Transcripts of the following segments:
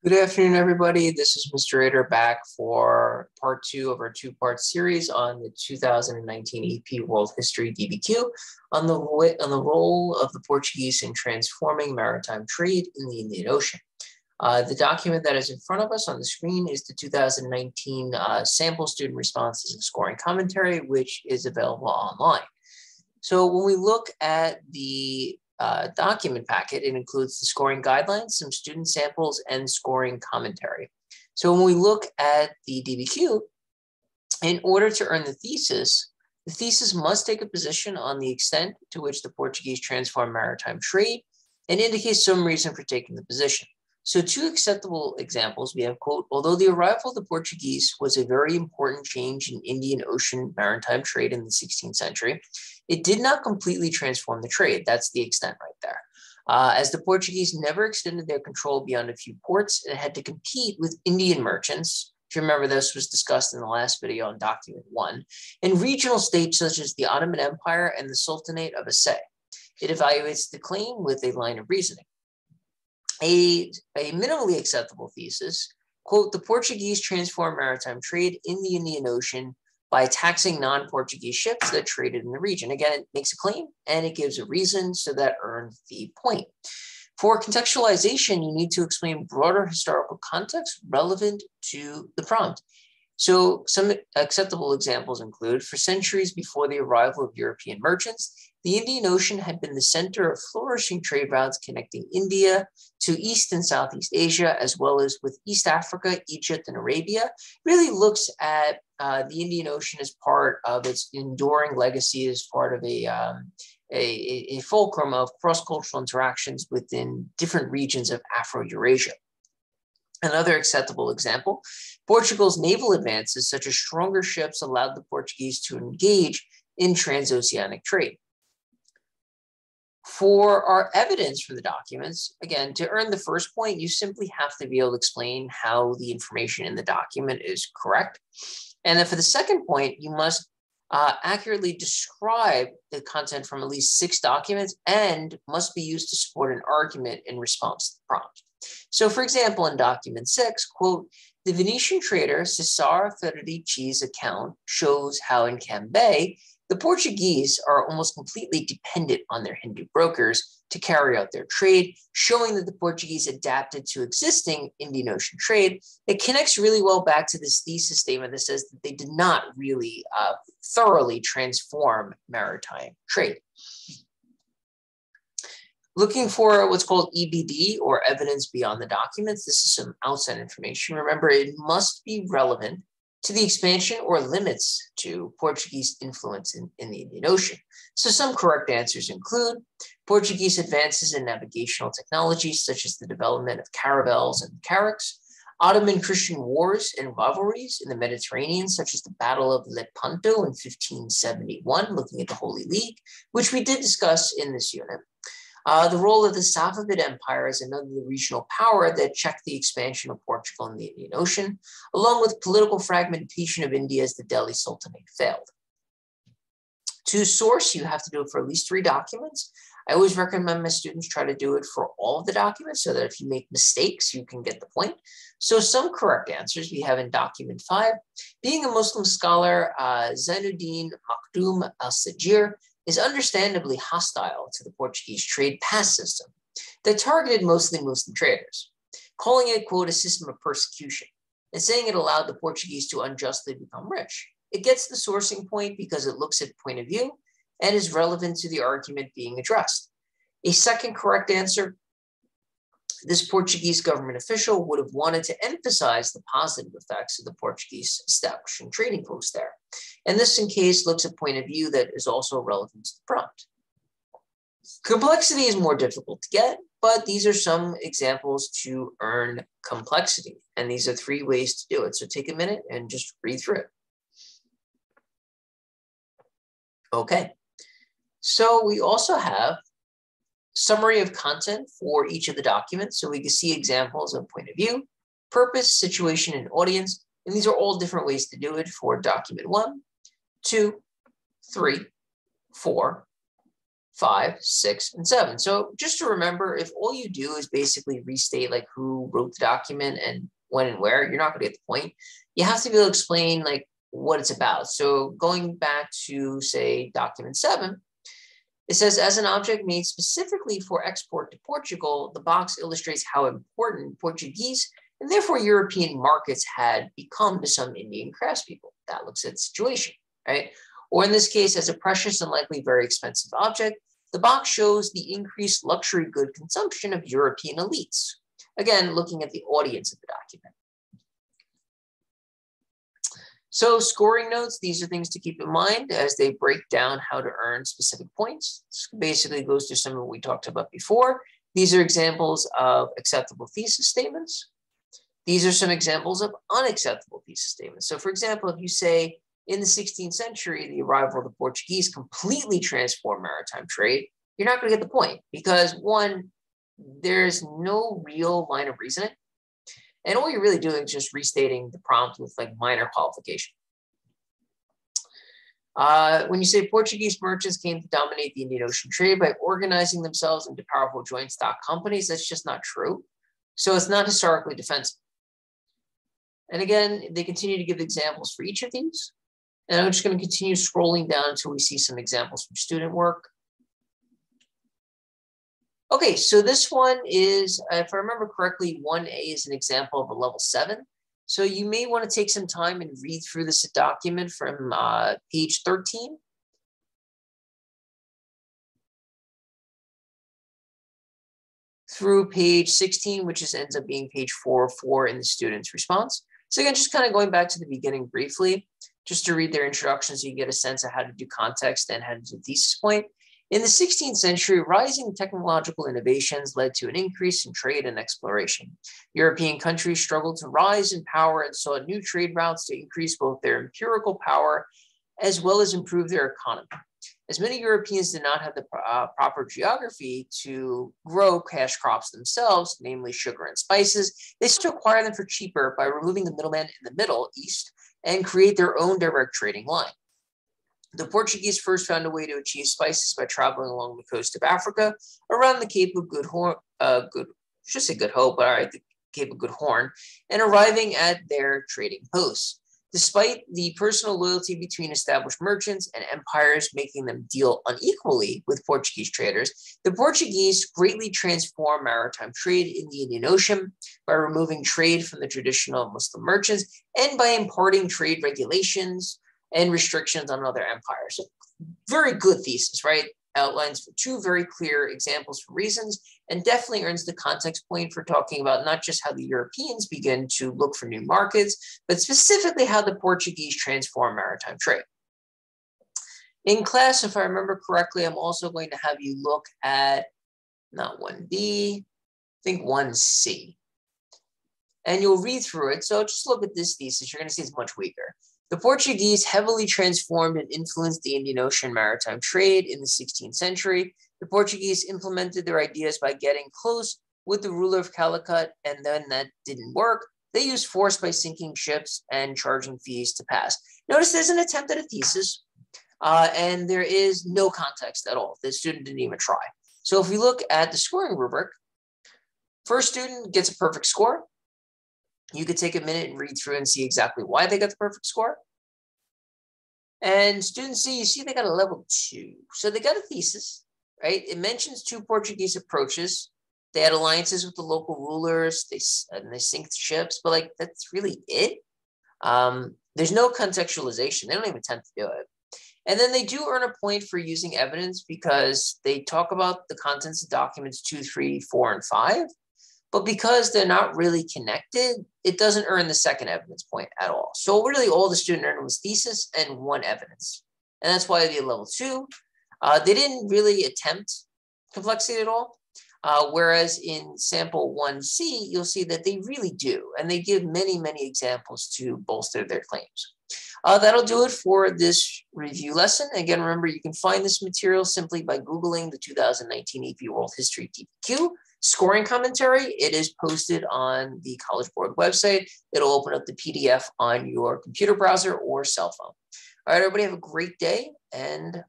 Good afternoon, everybody. This is Mr. Rader back for part two of our two-part series on the 2019 AP World History DBQ on the role of the Portuguese in transforming maritime trade in the Indian Ocean. The document that is in front of us on the screen is the 2019 sample student responses and scoring commentary, which is available online. So when we look at the document packet, it includes the scoring guidelines, some student samples, and scoring commentary. So when we look at the DBQ, in order to earn the thesis must take a position on the extent to which the Portuguese transformed maritime trade and indicate some reason for taking the position. So two acceptable examples, we have, quote, although the arrival of the Portuguese was a very important change in Indian Ocean maritime trade in the 16th century, it did not completely transform the trade. That's the extent right there. As the Portuguese never extended their control beyond a few ports, it had to compete with Indian merchants. If you remember, this was discussed in the last video on document 1, and regional states such as the Ottoman Empire and the Sultanate of Aceh. It evaluates the claim with a line of reasoning. A minimally acceptable thesis, quote, the Portuguese transformed maritime trade in the Indian Ocean by taxing non-Portuguese ships that traded in the region. Again, it makes a claim and it gives a reason, so that earned the point. For contextualization, you need to explain broader historical context relevant to the prompt. So some acceptable examples include, for centuries before the arrival of European merchants, the Indian Ocean had been the center of flourishing trade routes connecting India to East and Southeast Asia, as well as with East Africa, Egypt, and Arabia. Really looks at the Indian Ocean as part of its enduring legacy, as part of a fulcrum of cross-cultural interactions within different regions of Afro-Eurasia. Another acceptable example, Portugal's naval advances, such as stronger ships, allowed the Portuguese to engage in transoceanic trade. For our evidence from the documents, again, to earn the first point, you simply have to be able to explain how the information in the document is correct. And then for the second point, you must accurately describe the content from at least 6 documents and must be used to support an argument in response to the prompt. So for example, in document 6, quote, the Venetian trader Cesare Federici's account shows how in Cambay, the Portuguese are almost completely dependent on their Hindu brokers to carry out their trade, showing that the Portuguese adapted to existing Indian Ocean trade. It connects really well back to this thesis statement that says that they did not really thoroughly transform maritime trade. Looking for what's called EBD, or evidence beyond the documents, this is some outside information. Remember, it must be relevant to the expansion or limits to Portuguese influence in the Indian Ocean. So some correct answers include Portuguese advances in navigational technologies, such as the development of caravels and carracks, Ottoman Christian wars and rivalries in the Mediterranean, such as the Battle of Lepanto in 1571, looking at the Holy League, which we did discuss in this unit. The role of the Safavid Empire as another regional power that checked the expansion of Portugal in the Indian Ocean, along with political fragmentation of India as the Delhi Sultanate failed. To source, you have to do it for at least 3 documents. I always recommend my students try to do it for all of the documents so that if you make mistakes, you can get the point. So some correct answers we have in document 5. Being a Muslim scholar, Zainuddin Makdum al-Sajir is understandably hostile to the Portuguese trade pass system that targeted mostly Muslim traders, calling it, quote, a system of persecution, and saying it allowed the Portuguese to unjustly become rich. It gets the sourcing point because it looks at point of view and is relevant to the argument being addressed. A second correct answer, this Portuguese government official would have wanted to emphasize the positive effects of the Portuguese establishing trading posts there. And this, in case, looks at point of view that is also relevant to the prompt. Complexity is more difficult to get, but these are some examples to earn complexity. And these are 3 ways to do it. So take a minute and just read through it. Okay. So we also have summary of content for each of the documents. So we can see examples of point of view, purpose, situation, and audience. And these are all different ways to do it for document 1, 2, 3, 4, 5, 6, and 7. So just to remember, if all you do is basically restate like who wrote the document and when and where, you're not going to get the point. You have to be able to explain like what it's about. So going back to, say, document 7, it says, as an object made specifically for export to Portugal, the box illustrates how important Portuguese and therefore European markets had become to some Indian craftspeople. That looks at the situation, right? Or in this case, as a precious and likely very expensive object, the box shows the increased luxury good consumption of European elites. Again, looking at the audience of the document. So scoring notes, these are things to keep in mind as they break down how to earn specific points. This basically goes through some of what we talked about before. These are examples of acceptable thesis statements. These are some examples of unacceptable thesis statements. So for example, if you say, in the 16th century, the arrival of the Portuguese completely transformed maritime trade, you're not going to get the point because, one, there's no real line of reasoning. And all you're really doing is just restating the prompt with like minor qualification. When you say Portuguese merchants came to dominate the Indian Ocean trade by organizing themselves into powerful joint stock companies, that's just not true. So it's not historically defensible. And again, they continue to give examples for each of these. And I'm just going to continue scrolling down until we see some examples from student work. Okay, so this one is, if I remember correctly, 1A is an example of a level 7. So you may want to take some time and read through this document from page 13. Through page 16, which ends up being page 404 in the student's response. So again, just kind of going back to the beginning briefly, just to read their introduction so you get a sense of how to do context and how to do thesis point. In the 16th century, rising technological innovations led to an increase in trade and exploration. European countries struggled to rise in power and sought new trade routes to increase both their empirical power as well as improve their economy. As many Europeans did not have the proper geography to grow cash crops themselves, namely sugar and spices, they sought to acquire them for cheaper by removing the middlemen in the Middle East and create their own direct trading line. The Portuguese first found a way to achieve spices by traveling along the coast of Africa around the Cape of Good Hope, the Cape of Good Horn, and arriving at their trading posts. Despite the personal loyalty between established merchants and empires making them deal unequally with Portuguese traders, the Portuguese greatly transformed maritime trade in the Indian Ocean by removing trade from the traditional Muslim merchants and by imparting trade regulations and restrictions on other empires. So very good thesis, right? Outlines 2 very clear examples for reasons and definitely earns the context point for talking about not just how the Europeans begin to look for new markets, but specifically how the Portuguese transform maritime trade. In class, if I remember correctly, I'm also going to have you look at, not 1B, I think 1C. And you'll read through it. So just look at this thesis. You're going to see it's much weaker. The Portuguese heavily transformed and influenced the Indian Ocean maritime trade in the 16th century. The Portuguese implemented their ideas by getting close with the ruler of Calicut, and then that didn't work. They used force by sinking ships and charging fees to pass. Notice there's an attempt at a thesis, and there is no context at all. The student didn't even try. So if we look at the scoring rubric, first student gets a perfect score. You could take a minute and read through and see exactly why they got the perfect score. And student C, you see they got a level 2. So they got a thesis, right? It mentions 2 Portuguese approaches. They had alliances with the local rulers. They sink the ships, but like that's really it. There's no contextualization. They don't even attempt to do it. And then they do earn a point for using evidence because they talk about the contents of documents 2, 3, 4, and 5. But because they're not really connected, it doesn't earn the second evidence point at all. So really all the student earned was thesis and 1 evidence. And that's why they had level 2. They didn't really attempt complexity at all. Whereas in sample 1C, you'll see that they really do. And they give many, many examples to bolster their claims. That'll do it for this review lesson. Again, remember, you can find this material simply by Googling the 2019 AP World History DBQ scoring commentary. It is posted on the College Board website. It'll open up the PDF on your computer browser or cell phone. All right, everybody have a great day and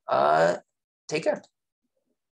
take care.